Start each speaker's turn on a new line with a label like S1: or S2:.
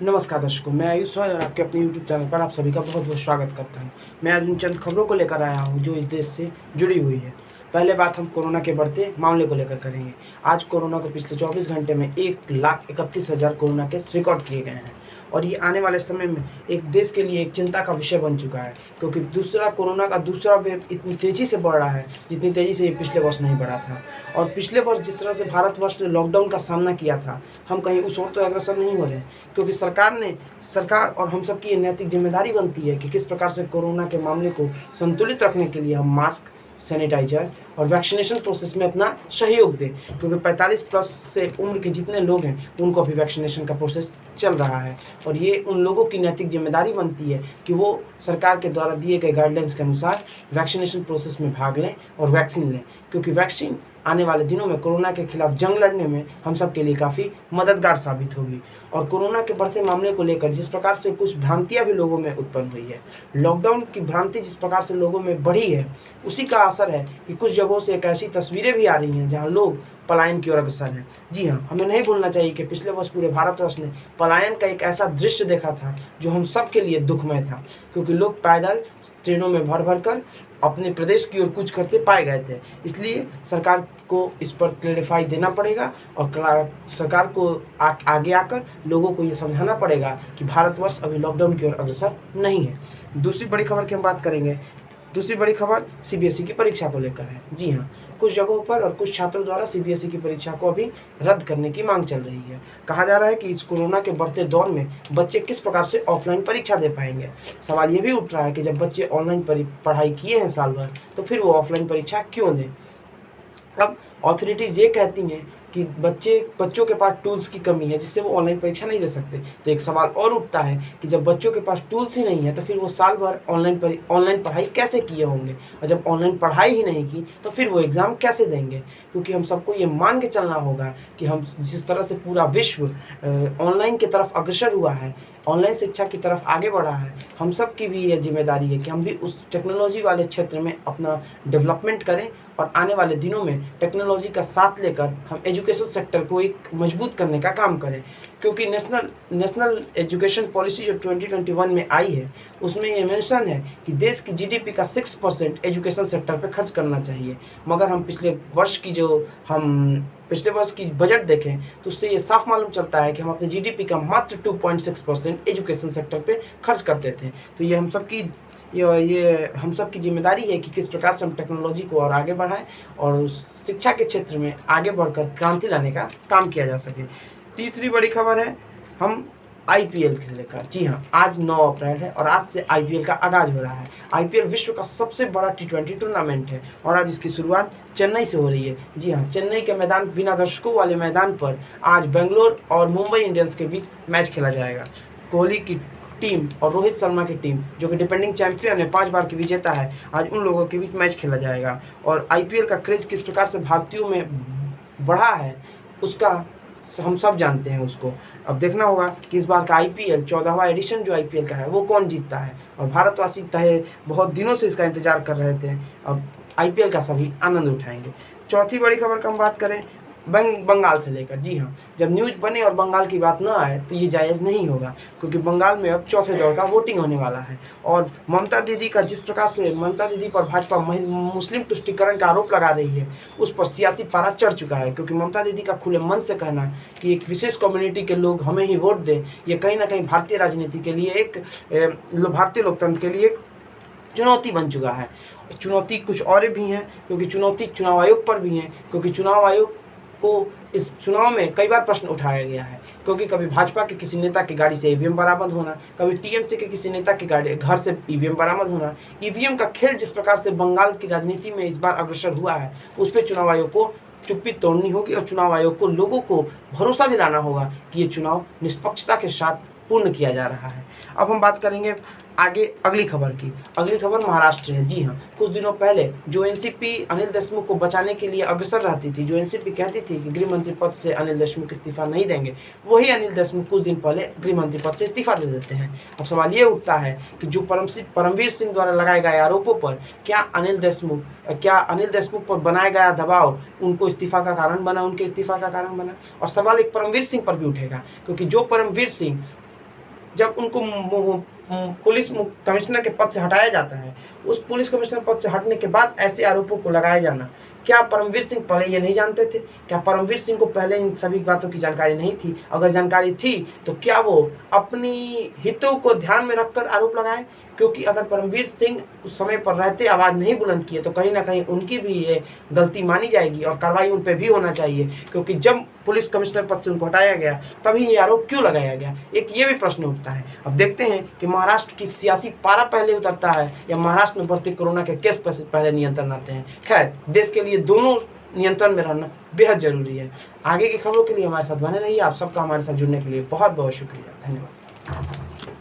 S1: नमस्कार दर्शकों, मैं आयुष रॉय और आपके अपने यूट्यूब चैनल पर आप सभी का बहुत बहुत स्वागत करता हूं। मैं आज उन चंद खबरों को लेकर आया हूं जो इस देश से जुड़ी हुई है। पहले बात हम कोरोना के बढ़ते मामले को लेकर करेंगे। आज कोरोना को पिछले 24 घंटे में 1,31,000 कोरोना केस रिकॉर्ड किए गए हैं और ये आने वाले समय में एक देश के लिए एक चिंता का विषय बन चुका है, क्योंकि कोरोना का दूसरा वेव इतनी तेज़ी से बढ़ रहा है जितनी तेज़ी से ये पिछले वर्ष नहीं बढ़ा था। और पिछले वर्ष जिस तरह से भारतवर्ष ने लॉकडाउन का सामना किया था, हम कहीं उस ओर तो अग्रसर नहीं हो रहे हैं, क्योंकि सरकार और हम सबकी ये नैतिक जिम्मेदारी बनती है कि किस प्रकार से कोरोना के मामले को संतुलित रखने के लिए हम मास्क, सैनिटाइजर और वैक्सीनेशन प्रोसेस में अपना सहयोग दें, क्योंकि 45 प्लस से उम्र के जितने लोग हैं उनको अभी वैक्सीनेशन का प्रोसेस चल रहा है। और ये उन लोगों की नैतिक जिम्मेदारी बनती है कि वो सरकार के द्वारा दिए गए गाइडलाइंस के अनुसार वैक्सीनेशन प्रोसेस में भाग लें और वैक्सीन लें, क्योंकि वैक्सीन आने वाले दिनों में कोरोना के खिलाफ जंग लड़ने में हम सब के लिए काफ़ी मददगार साबित होगी। और कोरोना के बढ़ते मामले को लेकर जिस प्रकार से कुछ भ्रांतियां भी लोगों में उत्पन्न हुई है, लॉकडाउन की भ्रांति जिस प्रकार से लोगों में बढ़ी है, उसी का असर है कि कुछ जगहों से एक ऐसी तस्वीरें भी आ रही हैं जहां लोग पलायन की ओर अग्रसर हैं। जी हाँ, हमें नहीं भूलना चाहिए कि पिछले वर्ष पूरे भारतवर्ष ने पलायन का एक ऐसा दृश्य देखा था जो हम सब के लिए दुखमय था, क्योंकि लोग पैदल ट्रेनों में भर भर कर अपने प्रदेश की ओर कूच करते पाए गए थे। इसलिए सरकार को इस पर क्लैरिफाई देना पड़ेगा और सरकार को आगे आकर लोगों को ये समझाना पड़ेगा कि भारतवर्ष अभी लॉकडाउन की ओर अग्रसर नहीं है। दूसरी बड़ी खबर की हम बात करेंगे। दूसरी बड़ी खबर सीबीएसई की परीक्षा को लेकर है। जी हाँ, कुछ जगहों पर और कुछ छात्रों द्वारा सीबीएसई की परीक्षा को अभी रद्द करने की मांग चल रही है। कहा जा रहा है कि इस कोरोना के बढ़ते दौर में बच्चे किस प्रकार से ऑफलाइन परीक्षा दे पाएंगे। सवाल ये भी उठ रहा है कि जब बच्चे ऑनलाइन पढ़ाई किए हैं साल भर, तो फिर वो ऑफलाइन परीक्षा क्यों दें। अब अथॉरिटीज़ ये कहती हैं कि बच्चों के पास टूल्स की कमी है जिससे वो ऑनलाइन परीक्षा नहीं दे सकते। तो एक सवाल और उठता है कि जब बच्चों के पास टूल्स ही नहीं है तो फिर वो साल भर ऑनलाइन पढ़ाई कैसे किए होंगे, और जब ऑनलाइन पढ़ाई ही नहीं की तो फिर वो एग्ज़ाम कैसे देंगे। क्योंकि हम सबको ये मान के चलना होगा कि हम जिस तरह से पूरा विश्व ऑनलाइन की तरफ अग्रसर हुआ है, ऑनलाइन शिक्षा की तरफ आगे बढ़ा है, हम सब की भी ये जिम्मेदारी है कि हम भी उस टेक्नोलॉजी वाले क्षेत्र में अपना डेवलपमेंट करें और आने वाले दिनों में टेक्नोलॉजी का साथ लेकर हम एजुकेशन सेक्टर को एक मजबूत करने का काम करें। क्योंकि नेशनल एजुकेशन पॉलिसी जो 2021 में आई है, उसमें ये मेंशन है कि देश की जीडीपी का 6% एजुकेशन सेक्टर पर खर्च करना चाहिए। मगर हम पिछले वर्ष की बजट देखें तो उससे ये साफ मालूम चलता है कि हम अपने जीडीपी का मात्र 2.6% एजुकेशन सेक्टर पे खर्च करते थे। तो ये हम सब की जिम्मेदारी है कि किस प्रकार से हम टेक्नोलॉजी को और आगे बढ़ाएं और शिक्षा के क्षेत्र में आगे बढ़कर क्रांति लाने का काम किया जा सके। तीसरी बड़ी खबर है हम आईपीएल से लेकर। जी हाँ, आज 9 अप्रैल है और आज से आईपीएल का आगाज हो रहा है। आईपीएल विश्व का सबसे बड़ा T20 टूर्नामेंट है और आज इसकी शुरुआत चेन्नई से हो रही है। जी हाँ, चेन्नई के मैदान, बिना दर्शकों वाले मैदान पर आज बेंगलोर और मुंबई इंडियंस के बीच मैच खेला जाएगा। कोहली की टीम और रोहित शर्मा की टीम, जो कि डिफेंडिंग चैंपियन है, 5 बार की विजेता है, आज उन लोगों के बीच मैच खेला जाएगा। और आईपीएल का क्रेज किस प्रकार से भारतीयों में बढ़ा है उसका हम सब जानते हैं उसको। अब देखना होगा कि इस बार का आईपीएल 14वां एडिशन जो आईपीएल का है वो कौन जीतता है, और भारतवासी बहुत दिनों से इसका इंतजार कर रहे थे। अब आईपीएल का सभी आनंद उठाएंगे। चौथी बड़ी खबर का हम बात करें बंगाल से लेकर। जी हाँ, जब न्यूज़ बने और बंगाल की बात ना आए तो ये जायज़ नहीं होगा, क्योंकि बंगाल में अब चौथे दौर का वोटिंग होने वाला है। और ममता दीदी पर भाजपा मुस्लिम तुष्टिकरण का आरोप लगा रही है, उस पर सियासी पारा चढ़ चुका है। क्योंकि ममता दीदी का खुले मन से कहना कि एक विशेष कम्युनिटी के लोग हमें ही वोट दें, ये कहीं ना कहीं भारतीय राजनीति के लिए भारतीय लोकतंत्र के लिए एक चुनौती बन चुका है। चुनौती कुछ और भी हैं, क्योंकि चुनौती चुनाव आयोग पर भी है, क्योंकि चुनाव आयोग को इस चुनाव में कई बार प्रश्न उठाया गया है। क्योंकि कभी भाजपा के किसी नेता की गाड़ी से ईवीएम बरामद होना, कभी टीएमसी के किसी नेता की घर से ईवीएम बरामद होना, ईवीएम का खेल जिस प्रकार से बंगाल की राजनीति में इस बार अग्रसर हुआ है, उस पर चुनाव आयोग को चुप्पी तोड़नी होगी और चुनाव आयोग को लोगों को भरोसा दिलाना होगा कि ये चुनाव निष्पक्षता के साथ पूर्ण किया जा रहा है। अब हम बात करेंगे आगे अगली खबर की। अगली खबर महाराष्ट्र है। जी हाँ, कुछ दिनों पहले जो एनसीपी अनिल देशमुख को बचाने के लिए अग्रसर रहती थी, जो एनसीपी कहती थी कि गृह मंत्री पद से अनिल देशमुख इस्तीफा नहीं देंगे, वही अनिल देशमुख कुछ दिन पहले गृह मंत्री पद से इस्तीफा दे देते हैं। अब सवाल ये उठता है कि जो परमवीर सिंह द्वारा लगाए गए आरोपों पर क्या अनिल देशमुख पर बनाया गया दबाव उनके इस्तीफा का कारण बना। और सवाल एक परमवीर सिंह पर भी उठेगा, क्योंकि जो परमवीर सिंह जब उनको पुलिस कमिश्नर के पद से हटाया जाता है, उस पुलिस कमिश्नर पद से हटने के बाद ऐसे आरोपों को लगाया जाना, क्या परमवीर सिंह पहले ये नहीं जानते थे? क्या परमवीर सिंह को पहले इन सभी बातों की जानकारी नहीं थी? अगर जानकारी थी तो क्या वो अपनी हितों को ध्यान में रखकर आरोप लगाए? क्योंकि अगर परमवीर सिंह उस समय पर रहते आवाज़ नहीं बुलंद किए तो कहीं ना कहीं उनकी भी ये गलती मानी जाएगी और कार्रवाई उन पर भी होना चाहिए, क्योंकि जब पुलिस कमिश्नर पद से उनको हटाया गया तभी ये आरोप क्यों लगाया गया, एक ये भी प्रश्न उठता है। अब देखते हैं कि महाराष्ट्र की सियासी पारा पहले उतरता है या महाराष्ट्र में बढ़ते कोरोना के केस पहले नियंत्रण आते हैं। खैर, देश के लिए दोनों नियंत्रण में रहना बेहद जरूरी है। आगे की खबरों के लिए हमारे साथ बने रहिए। आप सबका हमारे साथ जुड़ने के लिए बहुत बहुत शुक्रिया, धन्यवाद।